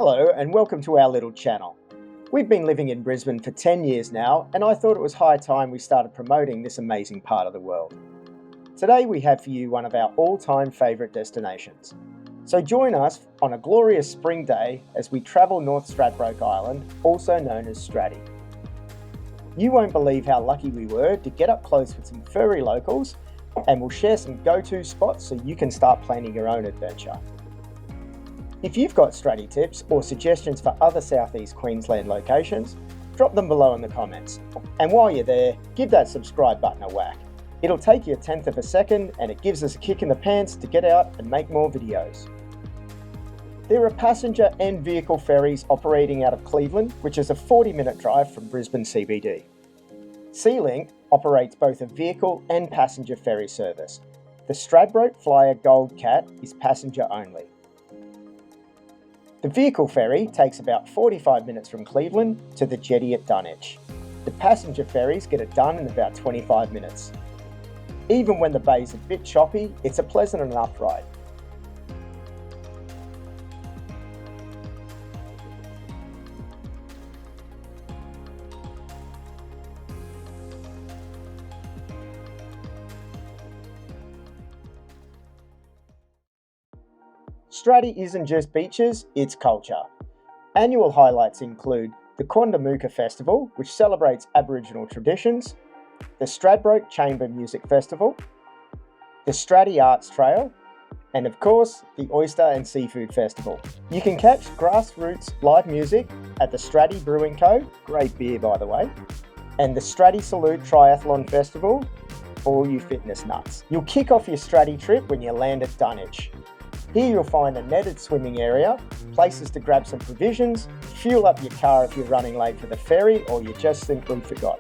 Hello and welcome to our little channel. We've been living in Brisbane for 10 years now, and I thought it was high time we started promoting this amazing part of the world. Today we have for you one of our all-time favourite destinations. So join us on a glorious spring day as we travel North Stradbroke Island, also known as Straddie. You won't believe how lucky we were to get up close with some furry locals, and we'll share some go-to spots so you can start planning your own adventure. If you've got Straddie tips or suggestions for other southeast Queensland locations, drop them below in the comments. And while you're there, give that subscribe button a whack. It'll take you a tenth of a second and it gives us a kick in the pants to get out and make more videos. There are passenger and vehicle ferries operating out of Cleveland, which is a 40-minute drive from Brisbane CBD. SeaLink operates both a vehicle and passenger ferry service. The Stradbroke Flyer Gold Cat is passenger only. The vehicle ferry takes about 45 minutes from Cleveland to the jetty at Dunwich. The passenger ferries get it done in about 25 minutes. Even when the bay's a bit choppy, it's a pleasant enough ride. Straddie isn't just beaches, it's culture. Annual highlights include the Quandamooka Festival, which celebrates Aboriginal traditions, the Stradbroke Chamber Music Festival, the Straddie Arts Trail, and of course, the Oyster and Seafood Festival. You can catch grassroots live music at the Straddie Brewing Co., great beer by the way, and the Straddie Salute Triathlon Festival for all you fitness nuts. You'll kick off your Straddie trip when you land at Dunwich. Here you'll find a netted swimming area, places to grab some provisions, fuel up your car if you're running late for the ferry or you just simply forgot.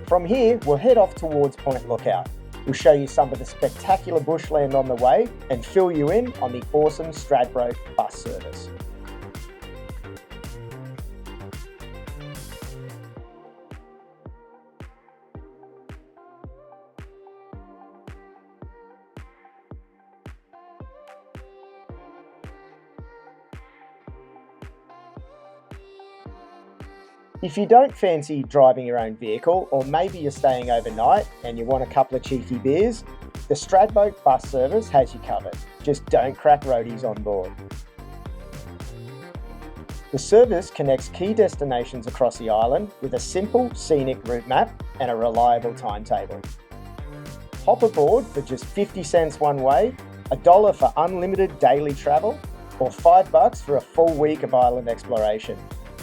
From here, we'll head off towards Point Lookout. We'll show you some of the spectacular bushland on the way and fill you in on the awesome Stradbroke Bus Service. If you don't fancy driving your own vehicle, or maybe you're staying overnight and you want a couple of cheeky beers, the Stradbroke Bus Service has you covered. Just don't crack roadies on board. The service connects key destinations across the island with a simple, scenic route map and a reliable timetable. Hop aboard for just 50 cents one way, $1 for unlimited daily travel, or $5 for a full week of island exploration.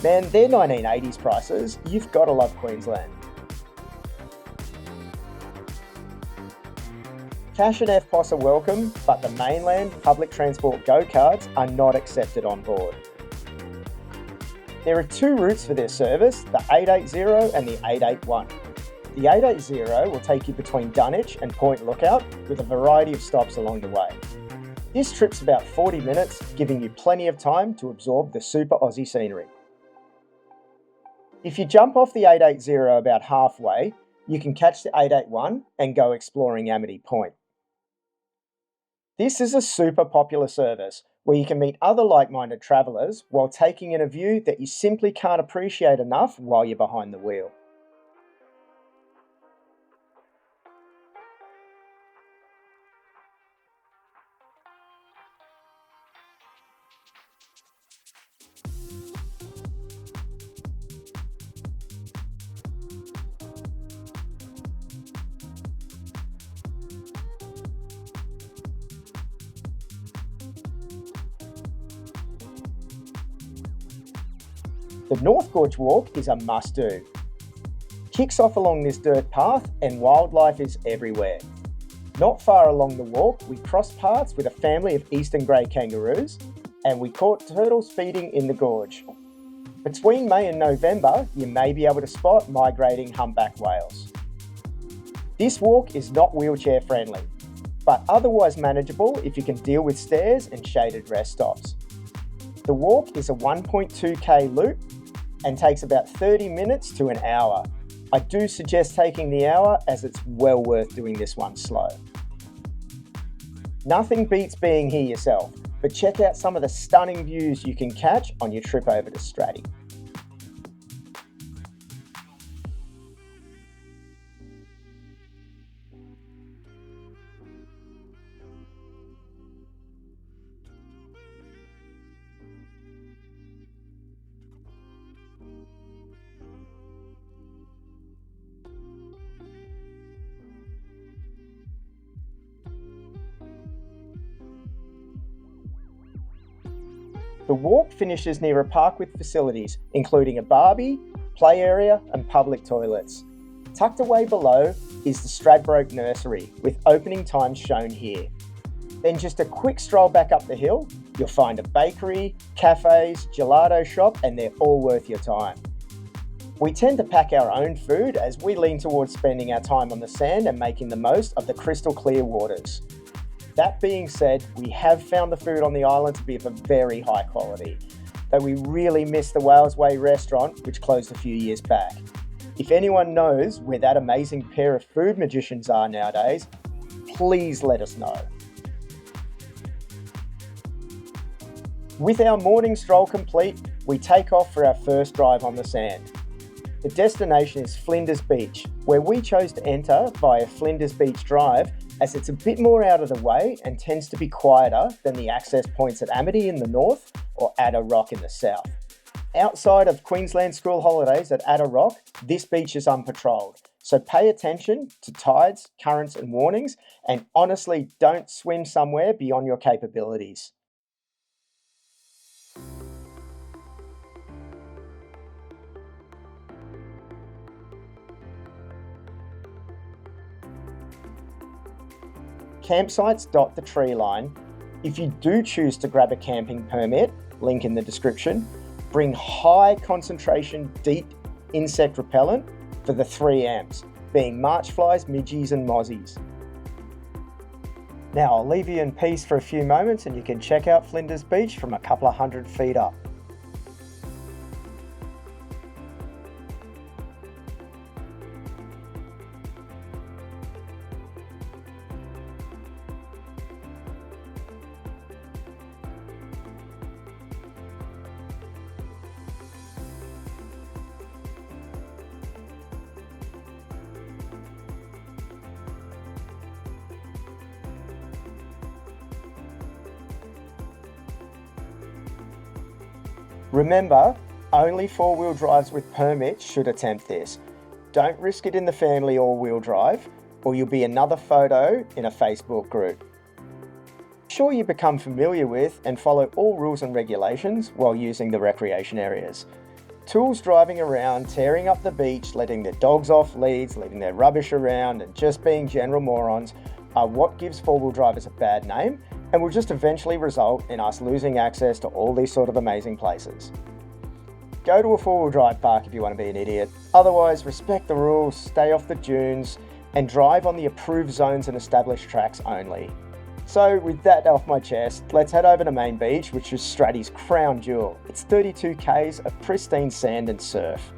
Man, they're 1980s prices. You've got to love Queensland. Cash and FPOS are welcome, but the mainland public transport go-cards are not accepted on board. There are two routes for this service, the 880 and the 881. The 880 will take you between Dunwich and Point Lookout with a variety of stops along the way. This trip's about 40 minutes, giving you plenty of time to absorb the super Aussie scenery. If you jump off the 880 about halfway, you can catch the 881 and go exploring Amity Point. This is a super popular service where you can meet other like-minded travellers while taking in a view that you simply can't appreciate enough while you're behind the wheel. The North Gorge walk is a must-do. Kicks off along this dirt path and wildlife is everywhere. Not far along the walk, we crossed paths with a family of eastern grey kangaroos and we caught turtles feeding in the gorge. Between May and November, you may be able to spot migrating humpback whales. This walk is not wheelchair friendly, but otherwise manageable if you can deal with stairs and shaded rest stops. The walk is a 1.2k loop and takes about 30 minutes to an hour. I do suggest taking the hour as it's well worth doing this one slow. Nothing beats being here yourself, but check out some of the stunning views you can catch on your trip over to Straddie. The walk finishes near a park with facilities, including a barbie, play area and public toilets. Tucked away below is the Stradbroke Nursery, with opening times shown here. Then just a quick stroll back up the hill, you'll find a bakery, cafes, gelato shop, and they're all worth your time. We tend to pack our own food as we lean towards spending our time on the sand and making the most of the crystal clear waters. That being said, we have found the food on the island to be of a very high quality, though we really miss the Wales Way restaurant, which closed a few years back. If anyone knows where that amazing pair of food magicians are nowadays, please let us know. With our morning stroll complete, we take off for our first drive on the sand. The destination is Flinders Beach, where we chose to enter via Flinders Beach Drive, as it's a bit more out of the way and tends to be quieter than the access points at Amity in the north or Adder Rock in the south. Outside of Queensland school holidays at Adder Rock, this beach is unpatrolled, so pay attention to tides, currents and warnings, and honestly don't swim somewhere beyond your capabilities. Campsites dot the tree line. If you do choose to grab a camping permit, link in the description, bring high concentration DEET insect repellent for the 3 M's, being march flies, midgies and mozzies. Now I'll leave you in peace for a few moments and you can check out Flinders Beach from a couple of 100 feet up. Remember, only 4-wheel drives with permits should attempt this. Don't risk it in the family all-wheel drive, or you'll be another photo in a Facebook group. Sure you become familiar with and follow all rules and regulations while using the recreation areas. Tools driving around, tearing up the beach, letting their dogs off leads, leaving their rubbish around and just being general morons are what gives 4-wheel drivers a bad name and will just eventually result in us losing access to all these sort of amazing places. Go to a 4-wheel drive park if you want to be an idiot. Otherwise, respect the rules, stay off the dunes, and drive on the approved zones and established tracks only. So with that off my chest, let's head over to Main Beach, which is Straddie's crown jewel. It's 32 k's of pristine sand and surf.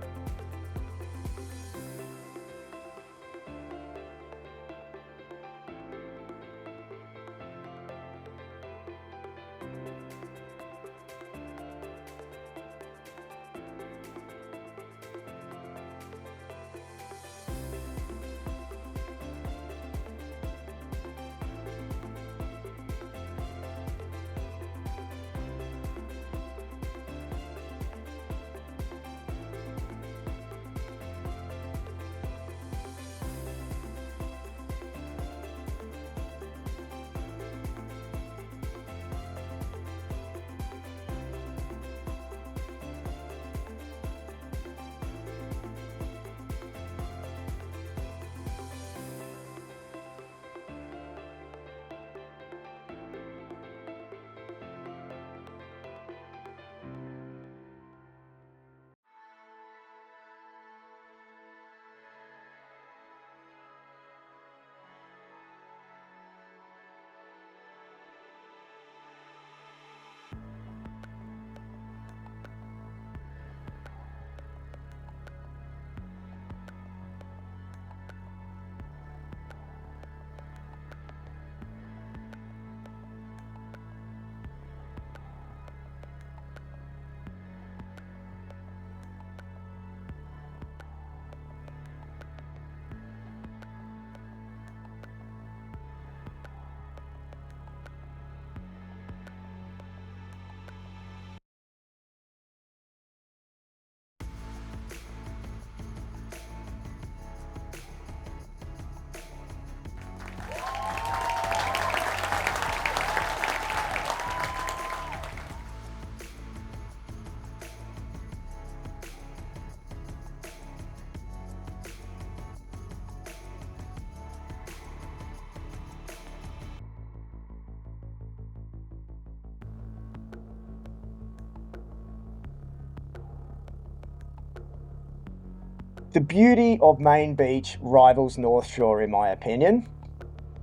The beauty of Main Beach rivals North Shore in my opinion,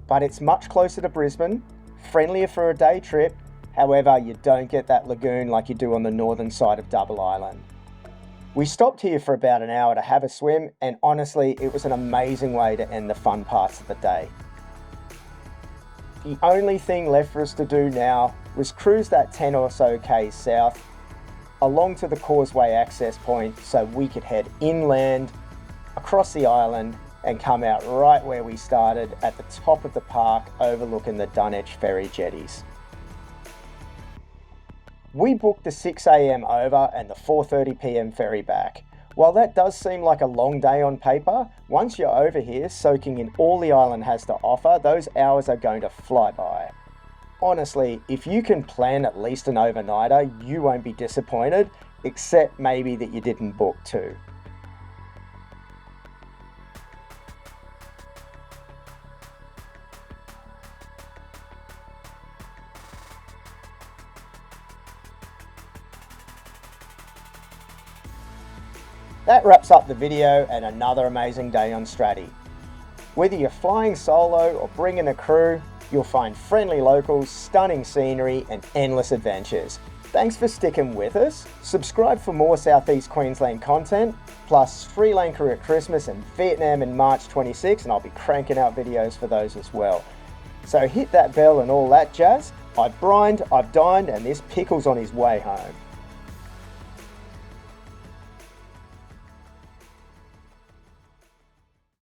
but it's much closer to Brisbane, friendlier for a day trip. However, you don't get that lagoon like you do on the northern side of Double Island. We stopped here for about an hour to have a swim, and honestly, it was an amazing way to end the fun parts of the day. The only thing left for us to do now was cruise that 10 or so k's south along to the causeway access point so we could head inland across the island and come out right where we started at the top of the park overlooking the Dunwich ferry jetties. We booked the 6 a.m. over and the 4:30 p.m. ferry back. While that does seem like a long day on paper, once you're over here soaking in all the island has to offer, those hours are going to fly by. Honestly, if you can plan at least an overnighter, you won't be disappointed, except maybe that you didn't book two. That wraps up the video and another amazing day on Straddie. Whether you're flying solo or bringing a crew, you'll find friendly locals, stunning scenery and endless adventures. Thanks for sticking with us. Subscribe for more Southeast Queensland content, plus Sri Lanka at Christmas and Vietnam in March 26, and I'll be cranking out videos for those as well. So hit that bell and all that jazz. I've brined, I've dined, and this pickle's on his way home.